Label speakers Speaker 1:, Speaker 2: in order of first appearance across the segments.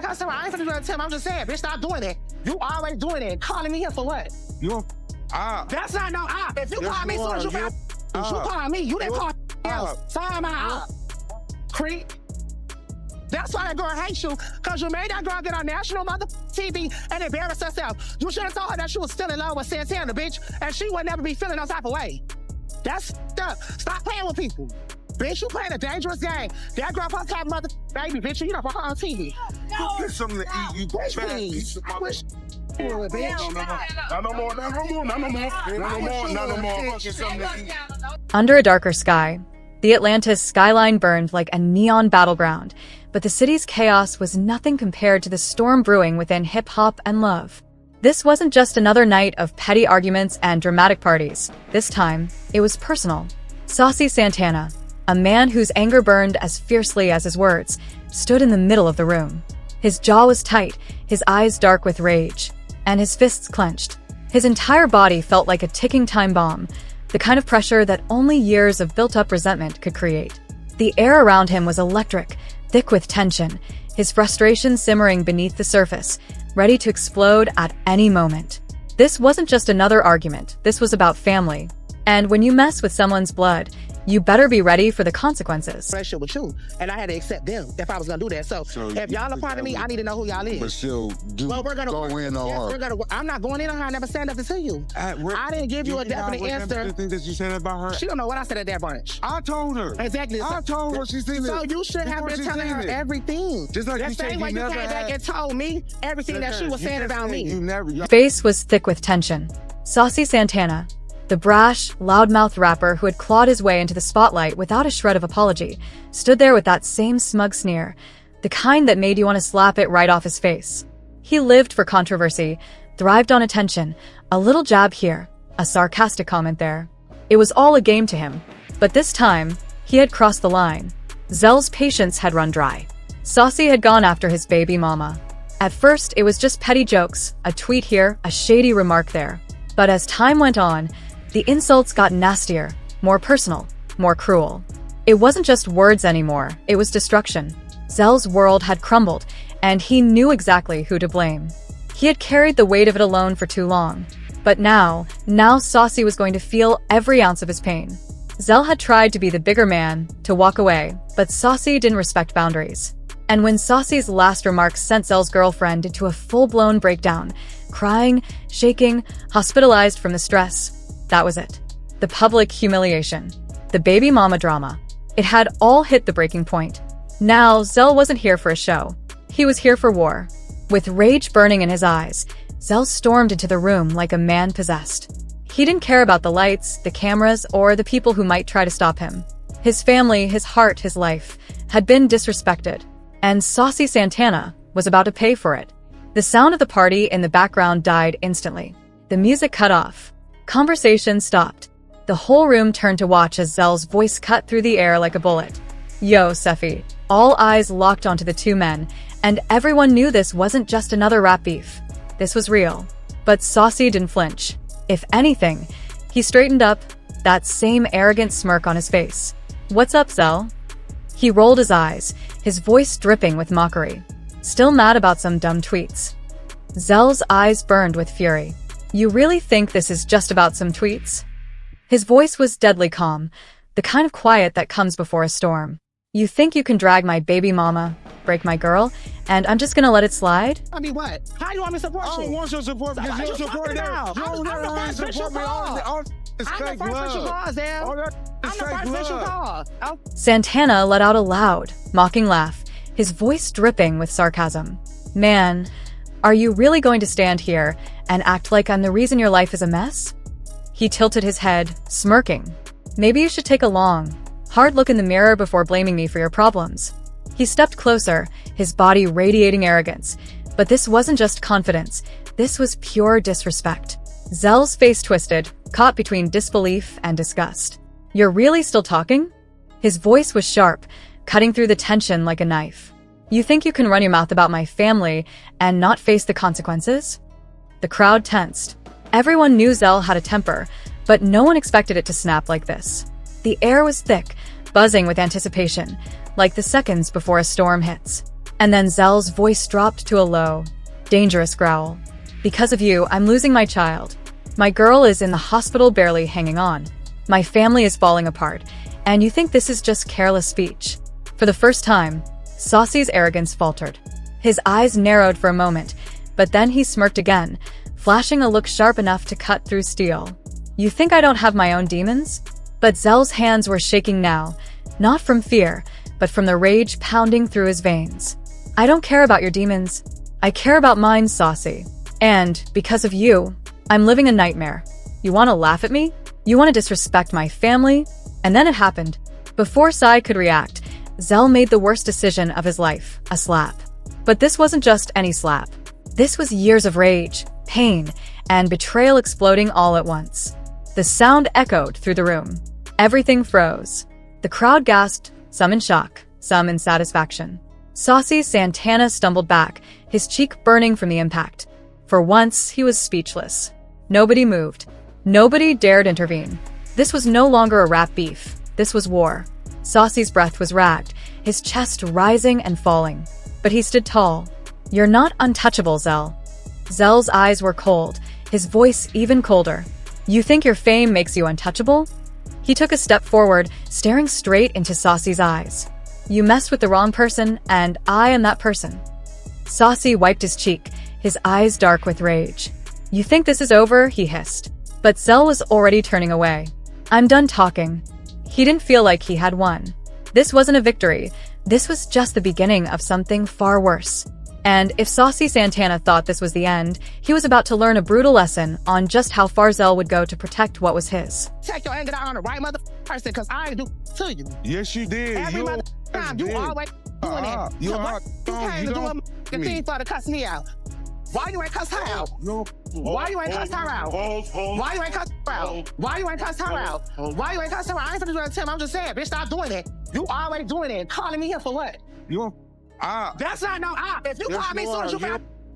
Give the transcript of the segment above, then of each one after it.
Speaker 1: customer. I ain't finna do that to him. I'm just saying, bitch, stop doing that. You always doing that. Calling me here for what?
Speaker 2: You op.
Speaker 1: That's not no op. If you call me as soon as you call me, you didn't call else. Sign my op. Creep. That's why that girl hates you, because you made that girl get on national mother TV and embarrass herself. You should have told her that she was still in love with Santana, bitch, and she would never be feeling no type of way. That's stuff. Stop playing with people. Bitch, you playing a dangerous game. That girl supposed to have mother baby, bitch, you know, for her on TV.
Speaker 2: Get something to eat, you fat piece of mother. Not no more. Get something to eat.
Speaker 3: Under a darker sky, the Atlantis skyline burned like a neon battleground, but the city's chaos was nothing compared to the storm brewing within hip-hop and love. This wasn't just another night of petty arguments and dramatic parties. This time, it was personal. Saucy Santana, a man whose anger burned as fiercely as his words, stood in the middle of the room. His jaw was tight, his eyes dark with rage, and his fists clenched. His entire body felt like a ticking time bomb, the kind of pressure that only years of built-up resentment could create. The air around him was electric, thick with tension, his frustration simmering beneath the surface, ready to explode at any moment. This wasn't just another argument, this was about family. And when you mess with someone's blood, you better be ready for the consequences.
Speaker 1: Relationship with you, and I had to accept them if I was gonna do that. So if y'all are part of me, I need to know who y'all is.
Speaker 2: But she'll we're gonna go in on her.
Speaker 1: I'm not going in on her. I never said nothing to you. I didn't give you a definite answer.
Speaker 2: The thing that you said about her.
Speaker 1: She don't know what I said at that brunch.
Speaker 2: I told her.
Speaker 1: Exactly.
Speaker 2: I told her. She's seen it.
Speaker 1: So you should have been telling her everything.
Speaker 2: Just like
Speaker 1: the same way you came back and told me everything that she was saying about me.
Speaker 3: His face was thick with tension. Saucy Santana, the brash, loudmouth rapper who had clawed his way into the spotlight without a shred of apology, stood there with that same smug sneer, the kind that made you want to slap it right off his face. He lived for controversy, thrived on attention, a little jab here, a sarcastic comment there. It was all a game to him, but this time, he had crossed the line. Zell's patience had run dry. Saucy had gone after his baby mama. At first, it was just petty jokes, a tweet here, a shady remark there. But as time went on, the insults got nastier, more personal, more cruel. It wasn't just words anymore, it was destruction. Zell's world had crumbled, and he knew exactly who to blame. He had carried the weight of it alone for too long. But now Saucy was going to feel every ounce of his pain. Zell had tried to be the bigger man, to walk away, but Saucy didn't respect boundaries. And when Saucy's last remarks sent Zell's girlfriend into a full-blown breakdown, crying, shaking, hospitalized from the stress, that was it. The public humiliation. The baby mama drama. It had all hit the breaking point. Now, Zell wasn't here for a show. He was here for war. With rage burning in his eyes, Zell stormed into the room like a man possessed. He didn't care about the lights, the cameras, or the people who might try to stop him. His family, his heart, his life had been disrespected. And Saucy Santana was about to pay for it. The sound of the party in the background died instantly. The music cut off. Conversation stopped. The whole room turned to watch as Zell's voice cut through the air like a bullet. Yo, Seffi. All eyes locked onto the two men, and everyone knew this wasn't just another rap beef. This was real. But Saucy didn't flinch. If anything, he straightened up, that same arrogant smirk on his face. What's up, Zell? He rolled his eyes, his voice dripping with mockery. Still mad about some dumb tweets. Zell's eyes burned with fury. You really think this is just about some tweets? His voice was deadly calm, the kind of quiet that comes before a storm. You think you can drag my baby mama, break my girl, and I'm just gonna let it slide?
Speaker 1: I mean, what? How do you want me to support you?
Speaker 2: I don't want your support because you support that. You don't really support me. All this fake love.
Speaker 3: Santana let out a loud, mocking laugh, his voice dripping with sarcasm. Man, are you really going to stand here and act like I'm the reason your life is a mess? He tilted his head, smirking. Maybe you should take a long, hard look in the mirror before blaming me for your problems. He stepped closer, his body radiating arrogance. But this wasn't just confidence, this was pure disrespect. Zell's face twisted, caught between disbelief and disgust. You're really still talking? His voice was sharp, cutting through the tension like a knife. You think you can run your mouth about my family and not face the consequences? The crowd tensed. Everyone knew Zell had a temper, but no one expected it to snap like this. The air was thick, buzzing with anticipation, like the seconds before a storm hits. And then Zell's voice dropped to a low, dangerous growl. Because of you, I'm losing my child. My girl is in the hospital barely hanging on. My family is falling apart. And you think this is just careless speech? For the first time, Saucy's arrogance faltered. His eyes narrowed for a moment, but then he smirked again, flashing a look sharp enough to cut through steel. You think I don't have my own demons? But Zell's hands were shaking now, not from fear, but from the rage pounding through his veins. I don't care about your demons. I care about mine, Saucy. And, because of you, I'm living a nightmare. You want to laugh at me? You want to disrespect my family? And then it happened. Before Sai could react, Zell made the worst decision of his life, a slap. But this wasn't just any slap. This was years of rage, pain, and betrayal exploding all at once. The sound echoed through the room. Everything froze. The crowd gasped, some in shock, some in satisfaction. Saucy Santana stumbled back, his cheek burning from the impact. For once, he was speechless. Nobody moved. Nobody dared intervene. This was no longer a rap beef. This was war. Saucy's breath was ragged, his chest rising and falling. But he stood tall. You're not untouchable, Zell. Zell's eyes were cold, his voice even colder. You think your fame makes you untouchable? He took a step forward, staring straight into Saucy's eyes. You messed with the wrong person, and I am that person. Saucy wiped his cheek, his eyes dark with rage. You think this is over? He hissed. But Zell was already turning away. I'm done talking. He didn't feel like he had won. This wasn't a victory. This was just the beginning of something far worse. And if Saucy Santana thought this was the end, he was about to learn a brutal lesson on just how far Zell would go to protect what was his.
Speaker 1: Take your anger out on the right person, because I ain't do to you.
Speaker 2: Yes, you did.
Speaker 1: Every time you always doing it.
Speaker 2: You
Speaker 1: came to do a thing for the cuss me out. Why you ain't cuss her out? Why you ain't cuss her out? Why you ain't cuss her out? Why you ain't cuss her out? Why you ain't cuss her out? I ain't finna do that to him. I'm just saying, bitch, stop doing it. You always doing it. Calling me here for what? That's not no op. If you call me as soon as you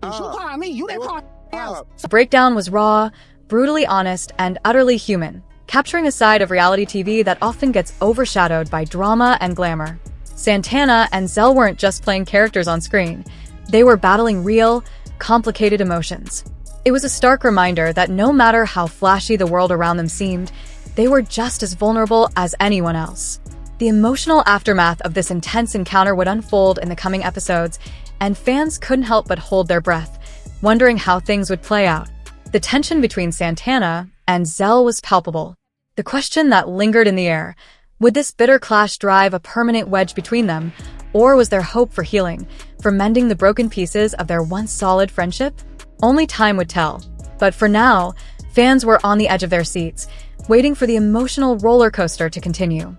Speaker 1: call me, you didn't call else.
Speaker 3: The breakdown was raw, brutally honest, and utterly human, capturing a side of reality TV that often gets overshadowed by drama and glamour. Santana and Zell weren't just playing characters on screen. They were battling real, complicated emotions. It was a stark reminder that no matter how flashy the world around them seemed, they were just as vulnerable as anyone else. The emotional aftermath of this intense encounter would unfold in the coming episodes, and fans couldn't help but hold their breath, wondering how things would play out. The tension between Santana and Zell was palpable. The question that lingered in the air: would this bitter clash drive a permanent wedge between them, or was there hope for healing, for mending the broken pieces of their once solid friendship? Only time would tell. But for now, fans were on the edge of their seats, waiting for the emotional roller coaster to continue.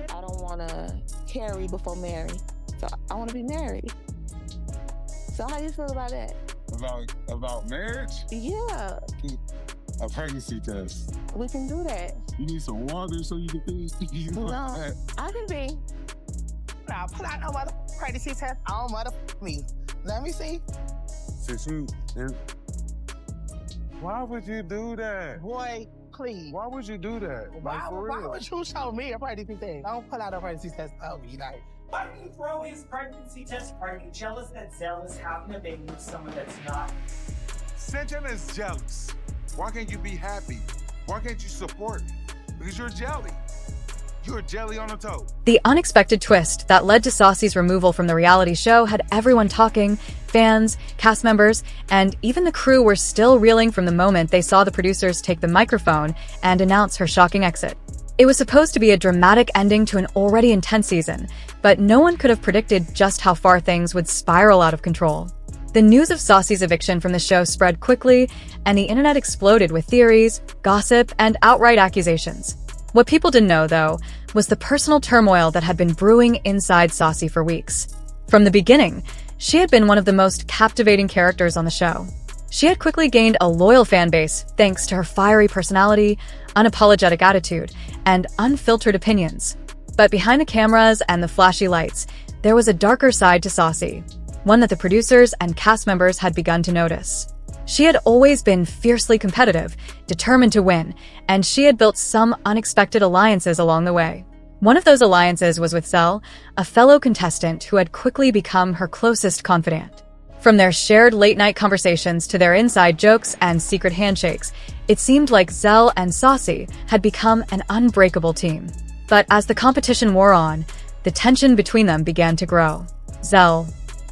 Speaker 4: I don't want to carry before marry, so I want to be married. So how do you feel about that?
Speaker 2: About marriage?
Speaker 4: Yeah,
Speaker 2: A pregnancy test.
Speaker 4: we can do that.
Speaker 2: You need some water so you can think.
Speaker 4: No, I can be.
Speaker 1: Now, put out no mother pregnancy test on mother me. Let me see.
Speaker 2: Why would you do that?
Speaker 1: Boy, please.
Speaker 2: Why would you do that?
Speaker 1: Why would you show me a pregnancy test? Don't pull out a pregnancy test on me, like.
Speaker 5: Why do you throw his pregnancy test? Are you jealous that Zell is having a baby with someone that's not?
Speaker 2: Santana is jealous. Why can't you be happy? Why can't you support? Because you're jelly. You're jelly on a toe.
Speaker 3: The unexpected twist that led to Saucy's removal from the reality show had everyone talking. Fans, cast members, and even the crew were still reeling from the moment they saw the producers take the microphone and announce her shocking exit. It was supposed to be a dramatic ending to an already intense season, but no one could have predicted just how far things would spiral out of control. The news of Saucy's eviction from the show spread quickly, and the internet exploded with theories, gossip, and outright accusations. What people didn't know, though, was the personal turmoil that had been brewing inside Saucy for weeks. From the beginning, she had been one of the most captivating characters on the show. She had quickly gained a loyal fan base thanks to her fiery personality, unapologetic attitude, and unfiltered opinions. But behind the cameras and the flashy lights, there was a darker side to Saucy, one that the producers and cast members had begun to notice. She had always been fiercely competitive, determined to win, and she had built some unexpected alliances along the way. One of those alliances was with Zell, a fellow contestant who had quickly become her closest confidant. From their shared late-night conversations to their inside jokes and secret handshakes, it seemed like Zell and Saucy had become an unbreakable team. But as the competition wore on, the tension between them began to grow. Zell,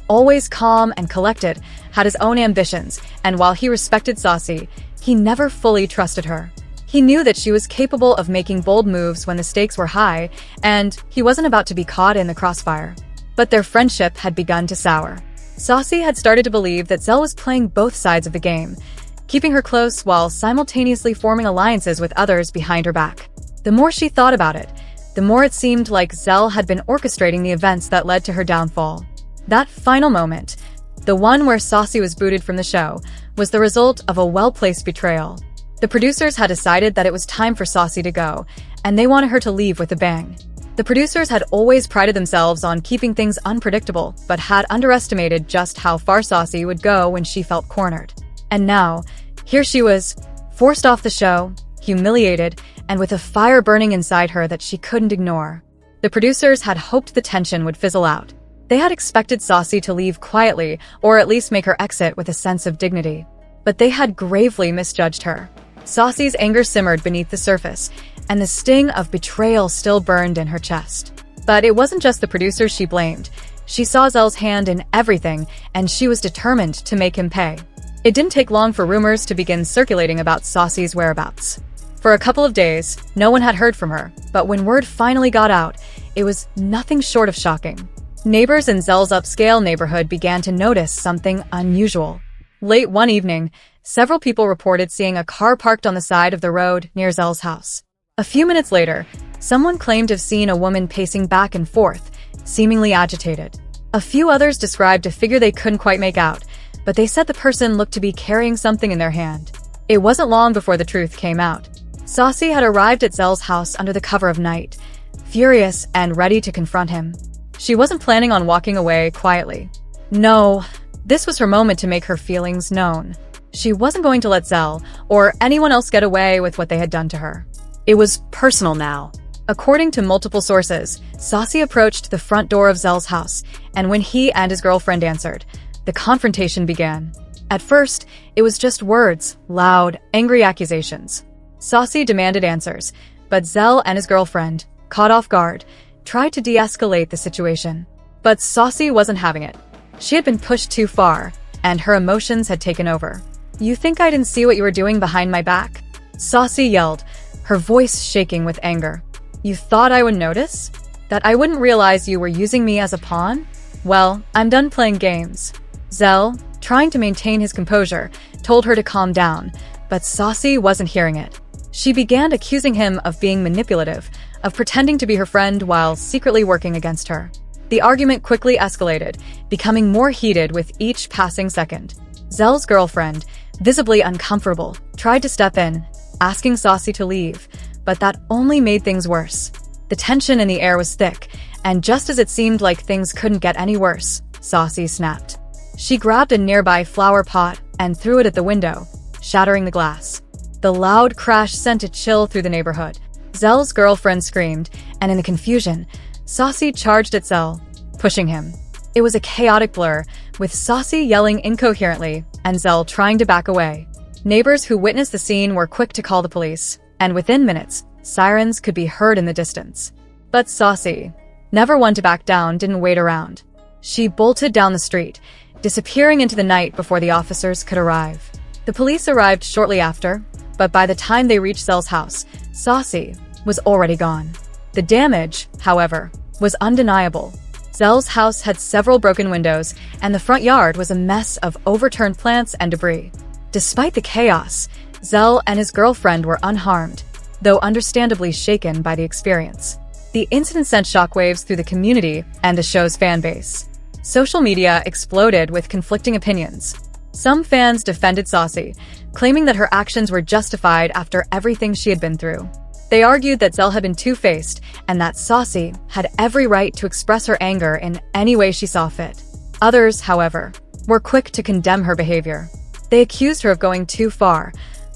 Speaker 3: always calm and collected, had his own ambitions, and while he respected Saucy, he never fully trusted her. He knew that she was capable of making bold moves when the stakes were high, and he wasn't about to be caught in the crossfire. But their friendship had begun to sour. Saucy had started to believe that Zell was playing both sides of the game, keeping her close while simultaneously forming alliances with others behind her back. The more she thought about it, the more it seemed like Zell had been orchestrating the events that led to her downfall. That final moment, the one where Saucy was booted from the show, was the result of a well-placed betrayal. The producers had decided that it was time for Saucy to go, and they wanted her to leave with a bang. The producers had always prided themselves on keeping things unpredictable, but had underestimated just how far Saucy would go when she felt cornered. And now, here she was, forced off the show, humiliated, and with a fire burning inside her that she couldn't ignore. The producers had hoped the tension would fizzle out. They had expected Saucy to leave quietly, or at least make her exit with a sense of dignity. But they had gravely misjudged her. Saucy's anger simmered beneath the surface, and the sting of betrayal still burned in her chest. But it wasn't just the producers she blamed. She saw Zell's hand in everything, and she was determined to make him pay. It didn't take long for rumors to begin circulating about Saucy's whereabouts. For a couple of days, no one had heard from her, but when word finally got out, it was nothing short of shocking. Neighbors in Zell's upscale neighborhood began to notice something unusual. Late one evening, several people reported seeing a car parked on the side of the road near Zell's house. A few minutes later, someone claimed to have seen a woman pacing back and forth, seemingly agitated. A few others described a figure they couldn't quite make out, but they said the person looked to be carrying something in their hand. It wasn't long before the truth came out. Saucy had arrived at Zell's house under the cover of night, furious and ready to confront him. She wasn't planning on walking away quietly. No, this was her moment to make her feelings known. She wasn't going to let Zell or anyone else get away with what they had done to her. It was personal now. According to multiple sources, Saucy approached the front door of Zell's house, and when he and his girlfriend answered, the confrontation began. At first, it was just words, loud, angry accusations. Saucy demanded answers, but Zell and his girlfriend, caught off guard, tried to de-escalate the situation. But Saucy wasn't having it. She had been pushed too far, and her emotions had taken over. "You think I didn't see what you were doing behind my back?" Saucy yelled, her voice shaking with anger. "You thought I would notice? That I wouldn't realize you were using me as a pawn? Well, I'm done playing games." Zell, trying to maintain his composure, told her to calm down, but Saucy wasn't hearing it. She began accusing him of being manipulative, of pretending to be her friend while secretly working against her. The argument quickly escalated, becoming more heated with each passing second. Zell's girlfriend, visibly uncomfortable, tried to step in, asking Saucy to leave, but that only made things worse. The tension in the air was thick, and just as it seemed like things couldn't get any worse, Saucy snapped. She grabbed a nearby flower pot and threw it at the window, shattering the glass. The loud crash sent a chill through the neighborhood. Zell's girlfriend screamed, and in the confusion, Saucy charged at Zell, pushing him. It was a chaotic blur, with Saucy yelling incoherently and Zell trying to back away. Neighbors who witnessed the scene were quick to call the police, and within minutes, sirens could be heard in the distance. But Saucy, never one to back down, didn't wait around. She bolted down the street, disappearing into the night before the officers could arrive. The police arrived shortly after, but by the time they reached Zell's house, Saucy was already gone. The damage, however, was undeniable. Zell's house had several broken windows, and the front yard was a mess of overturned plants and debris. Despite the chaos, Zell and his girlfriend were unharmed, though understandably shaken by the experience. The incident sent shockwaves through the community and the show's fan base. Social media exploded with conflicting opinions. Some fans defended Saucy, claiming that her actions were justified after everything she had been through. They argued that Zell had been two-faced and that Saucy had every right to express her anger in any way she saw fit. Others, however, were quick to condemn her behavior. They accused her of going too far,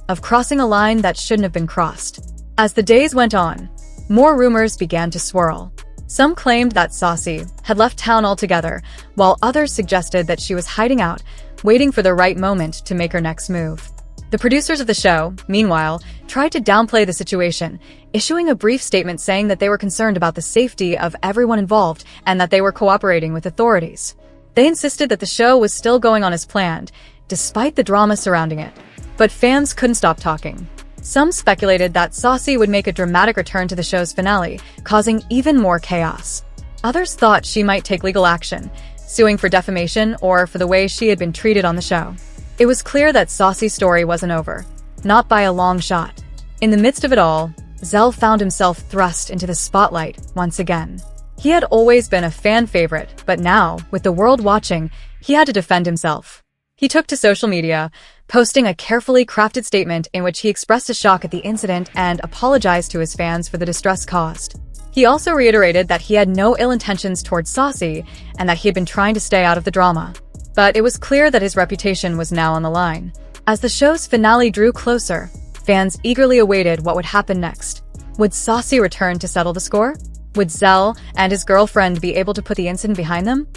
Speaker 3: of crossing a line that shouldn't have been crossed. As the days went on, more rumors began to swirl. Some claimed that Saucy had left town altogether, while others suggested that she was hiding out, waiting for the right moment to make her next move. The producers of the show, meanwhile, tried to downplay the situation, issuing a brief statement saying that they were concerned about the safety of everyone involved and that they were cooperating with authorities. They insisted that the show was still going on as planned, despite the drama surrounding it. But fans couldn't stop talking. Some speculated that Saucy would make a dramatic return to the show's finale, causing even more chaos. Others thought she might take legal action, suing for defamation or for the way she had been treated on the show. It was clear that Saucy's story wasn't over, not by a long shot. In the midst of it all, Zell found himself thrust into the spotlight once again. He had always been a fan favorite, but now, with the world watching, he had to defend himself. He took to social media, posting a carefully crafted statement in which he expressed his shock at the incident and apologized to his fans for the distress caused. He also reiterated that he had no ill intentions towards Saucy and that he had been trying to stay out of the drama. But it was clear that his reputation was now on the line. As the show's finale drew closer, fans eagerly awaited what would happen next. Would Saucy return to settle the score? Would Zell and his girlfriend be able to put the incident behind them?